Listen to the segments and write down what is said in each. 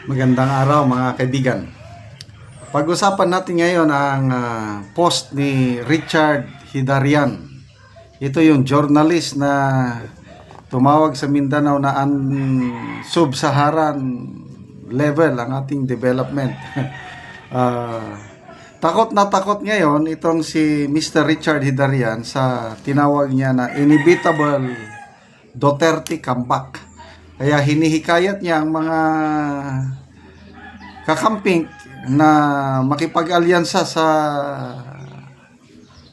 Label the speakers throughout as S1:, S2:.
S1: Magandang araw mga kaibigan. Pag-usapan natin ngayon ang post ni Richard Hidarian. Ito yung journalist na tumawag sa Mindanao na sub-Saharan level ang ating development. Takot na takot ngayon itong si Mr. Richard Hidarian sa tinawag niya na inevitable Duterte comeback. Kaya hinihikayat niya ang mga kakamping na makipag-alyansa sa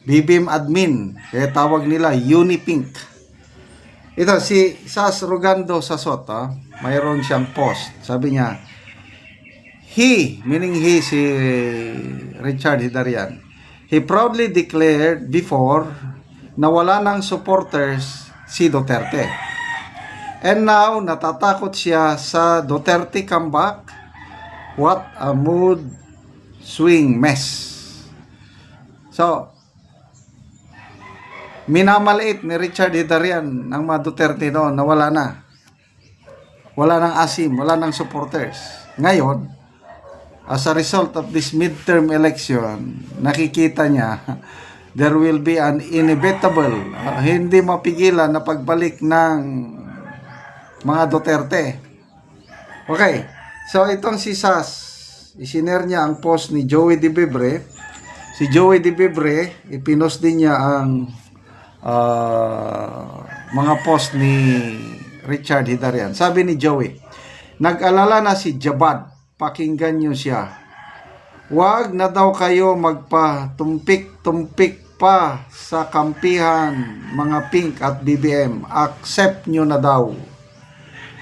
S1: BBM admin. Kaya tawag nila Unipink. Ito si Sas Rogando Sasota, mayroon siyang post. Sabi niya, meaning he si Richard Hidarian, he proudly declared before na wala ng supporters si Duterte. And now, natatakot siya sa Duterte comeback. What a mood swing mess. So, minamaliit ni Richard Hidarian ang mga Duterte noon na wala na. Wala nang asim, wala nang supporters. Ngayon, as a result of this midterm election, nakikita niya there will be an inevitable, hindi mapigilan na pagbalik ng mga Duterte. Okay. So, itong si Sas, isinare niya ang post ni Joey De Bebre. Si Joey De Bebre, ipinost din niya ang mga post ni Richard Hidarian. Sabi ni Joey, nag-alala na si Jabad, pakinggan niyo siya. Huwag na daw kayo magpa-tumpik-tumpik pa sa kampihan mga Pink at BBM. Accept nyo na daw.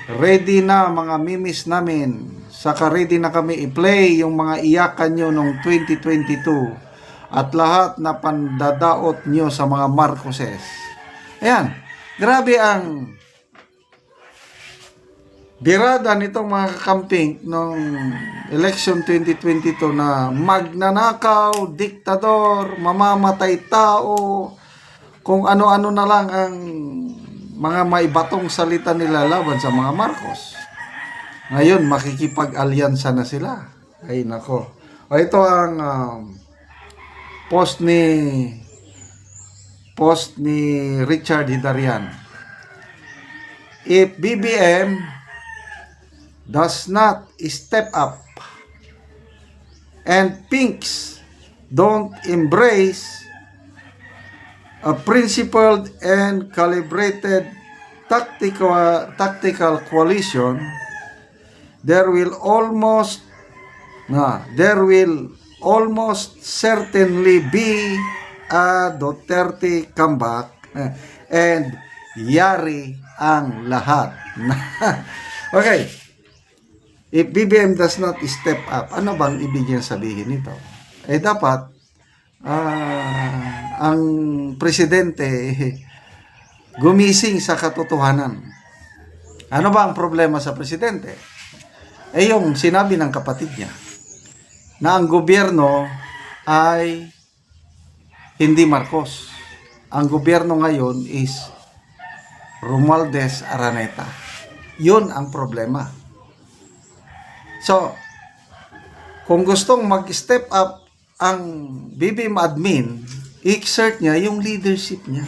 S1: Ready na mga mimis namin. Saka ready na kami i-play yung mga iyakan nyo noong 2022 at lahat na pandadaot nyo sa mga Marcoses. Ayan, grabe ang birada nitong mga kakamping noong election 2022 na magnanakaw, diktador, mamamatay tao, kung ano-ano na lang ang mga maibatong salita nila laban sa mga Marcos. Ngayon, makikipag-alyansa na sila. Ay, nako. O, ito ang post ni Richard Hidarian. If BBM does not step up and Pinks don't embrace a principled and calibrated tactical coalition, there will almost certainly be a Duterte comeback and yari ang lahat. Okay. If BBM does not step up, ano bang ibig sabihin nito? Dapat ang presidente gumising sa katotohanan. Ano ba ang problema sa presidente? Yung sinabi ng kapatid niya na ang gobyerno ay hindi Marcos. Ang gobyerno ngayon is Romualdez Araneta. Yun ang problema. So, kung gustong mag-step up ang BBM admin, i-exert niya yung leadership niya.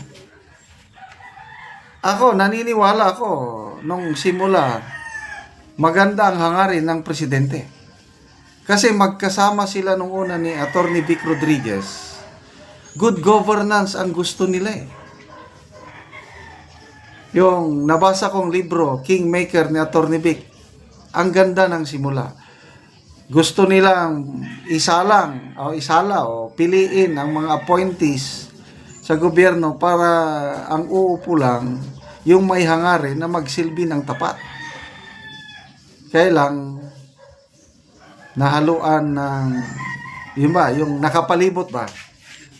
S1: Naniniwala ako nung simula, maganda ang hangarin ng presidente. Kasi magkasama sila nung una ni Atty. Vic Rodriguez. Good governance ang gusto nila eh. Yung nabasa kong libro, Kingmaker ni Atty. Vic, ang ganda ng simula. Gusto nilang isala o piliin ang mga appointees sa gobyerno para ang uupo lang yung may hangarin na magsilbi ng tapat. Kaya lang nahaluan ng yung nakapalibot ba?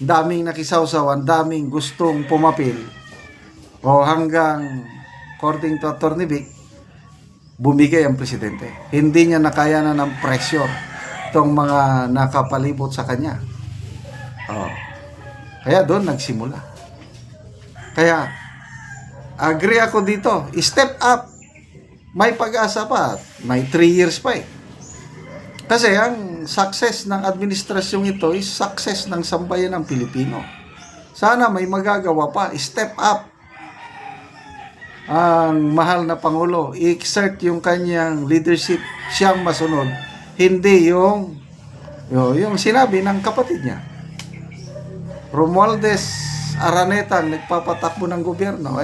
S1: Daming nakisawsaw, ang daming gustong pumapil. O hanggang according to Atty. Vic, bumigay ang presidente. Hindi niya nakaya na ng pressure itong mga nakapalibot sa kanya. Kaya doon nagsimula. Kaya agree ako dito. Step up. May pag-asa pa. May 3 years pa eh. Kasi ang success ng administrasyong ito is success ng sambayan ng Pilipino. Sana may magagawa pa, step up ang mahal na Pangulo, i-exert yung kanyang leadership, siyang masunod, hindi yung sinabi ng kapatid niya. Romualdez Araneta nagpapatakbo ng gobyerno,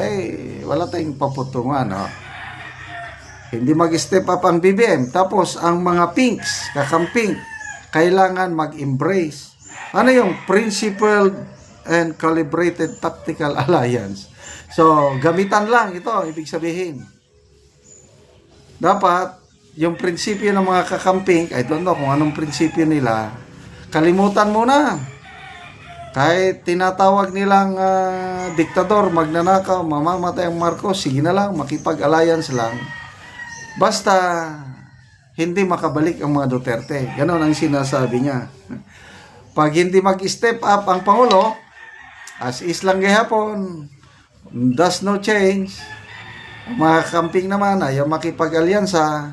S1: wala tayong paputungan, no? Hindi mag-step up ang BBM, tapos ang mga pinks, kakamping, kailangan mag-embrace. Ano yung principled and calibrated tactical alliance? So, gamitan lang ito, ibig sabihin. Dapat, yung prinsipyo ng mga kakamping, I don't know kung anong prinsipyo nila, kalimutan mo na. Kahit tinatawag nilang diktador, magnanakaw, mamamatay ang Marcos, sige na lang, makipag-alliance lang. Basta, hindi makabalik ang mga Duterte. Ganon ang sinasabi niya. Pag hindi mag-step up ang Pangulo, as is lang gihapon, does no change. Mga camping naman ayaw makipag-alyansa,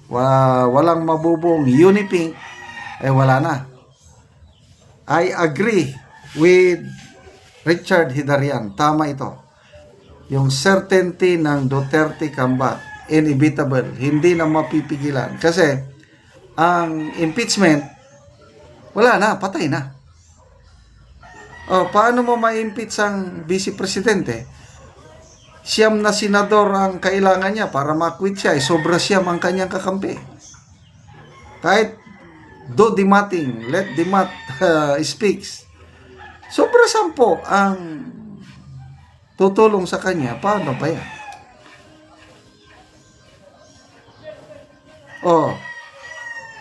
S1: walang mabubong unipink, wala na. I agree with Richard Hidarian. Tama ito. Yung certainty ng Duterte comeback, inevitable, hindi na mapipigilan. Kasi, ang impeachment, wala na, patay na. Paano mo ma-impeach ang vice presidente? Siyam na senador ang kailangan niya para ma-quit siya. Sobra siyam ang kanyang kakampi. Kahit do the mathing, let the math speaks. Sobra 10 ang tutulong sa kanya. Paano ba yan?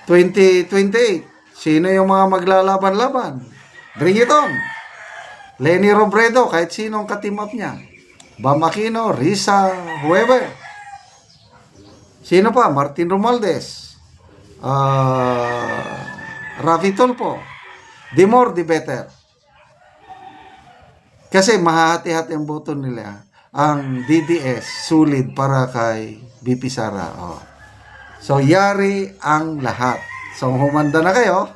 S1: 2028. Sino yung mga maglalaban-laban? Bring it on. Leni Robredo, kahit sinong katimap niya. Bam Aquino, Risa, whoever. Sino pa? Martin Romualdez. Rafi Tulfo. The more, the better. Kasi mahahati-hati ang boto nila. Ang DDS, sulit para kay BP Sara. So, yari ang lahat. So, humanda na kayo.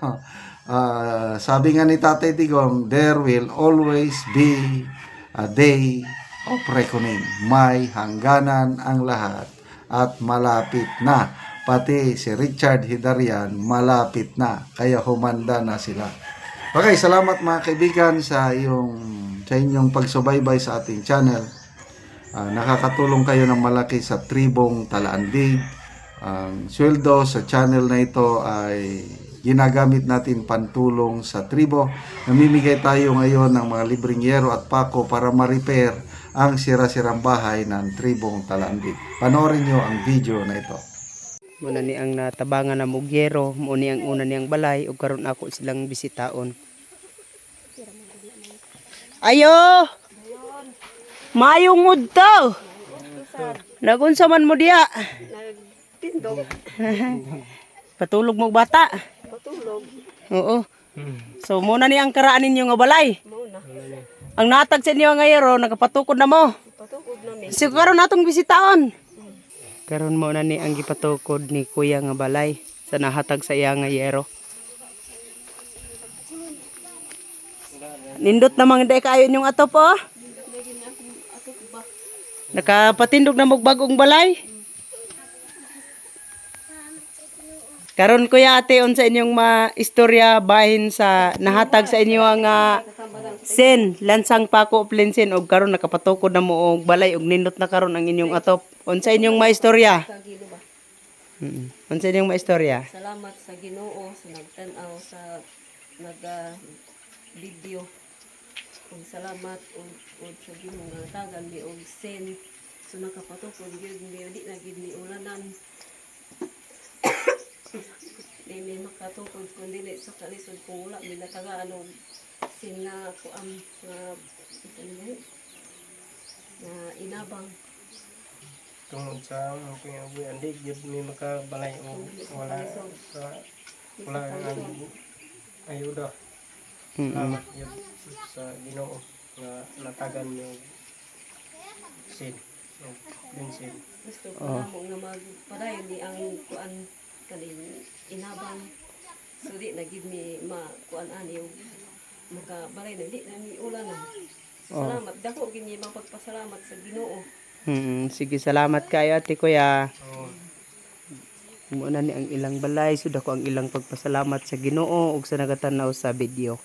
S1: Sabi nga ni Tatay Digong, there will always be a day of reckoning. May hangganan ang lahat at malapit na. Pati si Richard Hidarian, malapit na. Kaya humanda na sila. Okay, salamat mga kaibigan sa inyong pagsubaybay sa ating channel. Nakakatulong kayo ng malaki sa tribong Talaandig. Ang sweldo sa channel na ito ay ginagamit natin pantulong sa tribo. Namimigay tayo ngayon ng mga libreng yero at pako para ma-repair ang sira-sirang bahay ng tribong Talaandig. Panoorin nyo ang video na ito.
S2: Muna ni ang natabangan na mugyero, muna ang una niyang balay, ug karon ako silang bisitaon. Ayo! Mayong mudto! Nagunsa man mo diya?
S3: Tindog.
S2: Patulog mo bata?
S3: Patulog.
S2: Oo. So muna ni ang karaan ninyo nga balay.
S3: Muna.
S2: Ang natag sa inyo nga yero, nagapatukod na mo.
S3: Patukod na ni.
S2: So karon natong bisitaon. Karon mo na ni ang gipatukod ni kuya nga balay sa nahatag sa iya nga yero. Nindot namang day kayo inyong atop oh. Nakapatindog na mog bagong balay. Karon kuya ate unsa inyong maistorya bahin sa nahatag sa inyo nga sen lansang pako plensin og karon nakapatukod na mo og balay og nindot na karon ang inyong atop. Unsa inyong maistorya?
S3: Sa Ginoo ba?
S2: Unsa inyong maistorya?
S3: Salamat sa Ginoo sa nagtan-aw sa video. Ug salamat og sa Ginoo nga tagan mi og sen. So nakapatukod gyud mi di na gid ni ulanan. Dili makatukod kun dili sa kalisod kung wala mi natagaan og sin nga kuan nga inabang.
S4: Tungod sa mga pinagawa, hindi yun may makabalay o wala ang ayuda. Salamat yun sa Ginoo na natagan yung sin. Yung sin.
S3: Gusto ko na mo nga magpadayon ni ang kuan kaning inabang. So di na gid mi makuan ani og makabalay na di na mi ulanan. Salamat dako gid mi mapagpasalamat sa Ginoo.
S2: Sige, salamat kayo ate kuya.
S4: Oo.
S2: Muna ni ang ilang balay, sud ako ang ilang pagpasalamat sa Ginoo ug sa nagatanaw sa video.